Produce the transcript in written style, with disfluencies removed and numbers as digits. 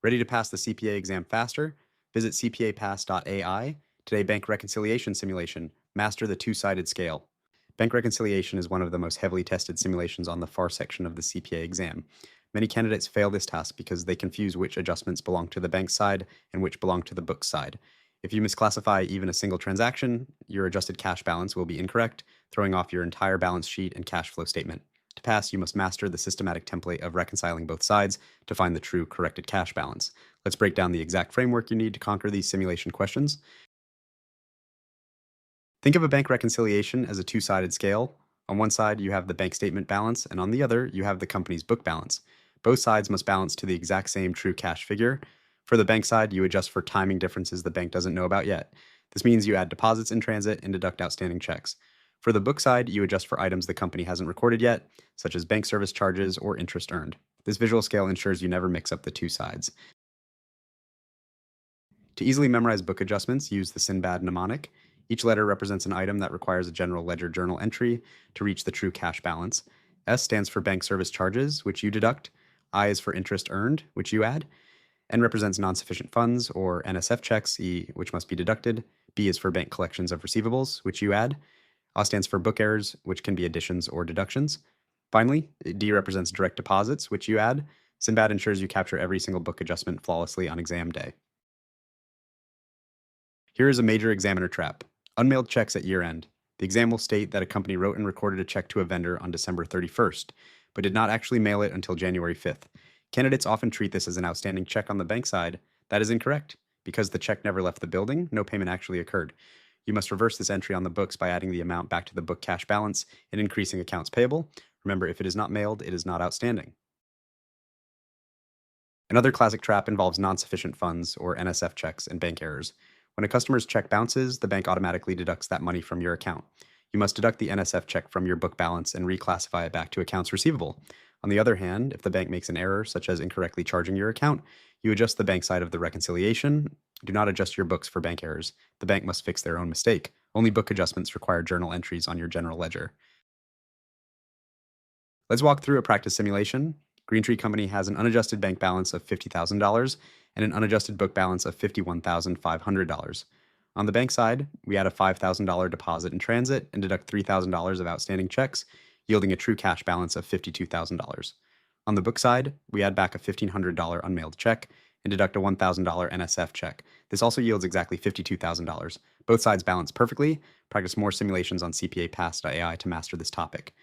Ready to pass the CPA exam faster? Visit cpapass.ai. Today, bank reconciliation simulation. Master the two-sided scale. Bank reconciliation is one of the most heavily tested simulations on the FAR section of the CPA exam. Many candidates fail this task because they confuse which adjustments belong to the bank side and which belong to the book side. If you misclassify even a single transaction, your adjusted cash balance will be incorrect, throwing off your entire balance sheet and cash flow statement. To pass, you must master the systematic template of reconciling both sides to find the true corrected cash balance. Let's break down the exact framework you need to conquer these simulation questions. Think of a bank reconciliation as a two-sided scale. On one side, you have the bank statement balance, and on the other, you have the company's book balance. Both sides must balance to the exact same true cash figure. For the bank side, you adjust for timing differences the bank doesn't know about yet. This means you add deposits in transit and deduct outstanding checks. For the book side, you adjust for items the company hasn't recorded yet, such as bank service charges or interest earned. This visual scale ensures you never mix up the two sides. To easily memorize book adjustments, use the SINBAD mnemonic. Each letter represents an item that requires a general ledger journal entry to reach the true cash balance. S stands for bank service charges, which you deduct. I is for interest earned, which you add. N represents non-sufficient funds, or NSF checks, which must be deducted. B is for bank collections of receivables, which you add. A stands for book errors, which can be additions or deductions. Finally, D represents direct deposits, which you add. SINBAD ensures you capture every single book adjustment flawlessly on exam day. Here is a major examiner trap. Unmailed checks at year-end. The exam will state that a company wrote and recorded a check to a vendor on December 31st, but did not actually mail it until January 5th. Candidates often treat this as an outstanding check on the bank side. That is incorrect. Because the check never left the building, no payment actually occurred. You must reverse this entry on the books by adding the amount back to the book cash balance and increasing accounts payable. Remember, if it is not mailed, it is not outstanding. Another classic trap involves non-sufficient funds, or NSF checks, and bank errors. When a customer's check bounces, the bank automatically deducts that money from your account. You must deduct the NSF check from your book balance and reclassify it back to accounts receivable. On the other hand, if the bank makes an error, such as incorrectly charging your account, you adjust the bank side of the reconciliation. Do not adjust your books for bank errors. The bank must fix their own mistake. Only book adjustments require journal entries on your general ledger. Let's walk through a practice simulation. Greentree Company has an unadjusted bank balance of $50,000 and an unadjusted book balance of $51,500. On the bank side, we add a $5,000 deposit in transit and deduct $3,000 of outstanding checks, yielding a true cash balance of $52,000. On the book side, we add back a $1,500 unmailed check and deduct a $1,000 NSF check. This also yields exactly $52,000. Both sides balance perfectly. Practice more simulations on CPApass.ai to master this topic.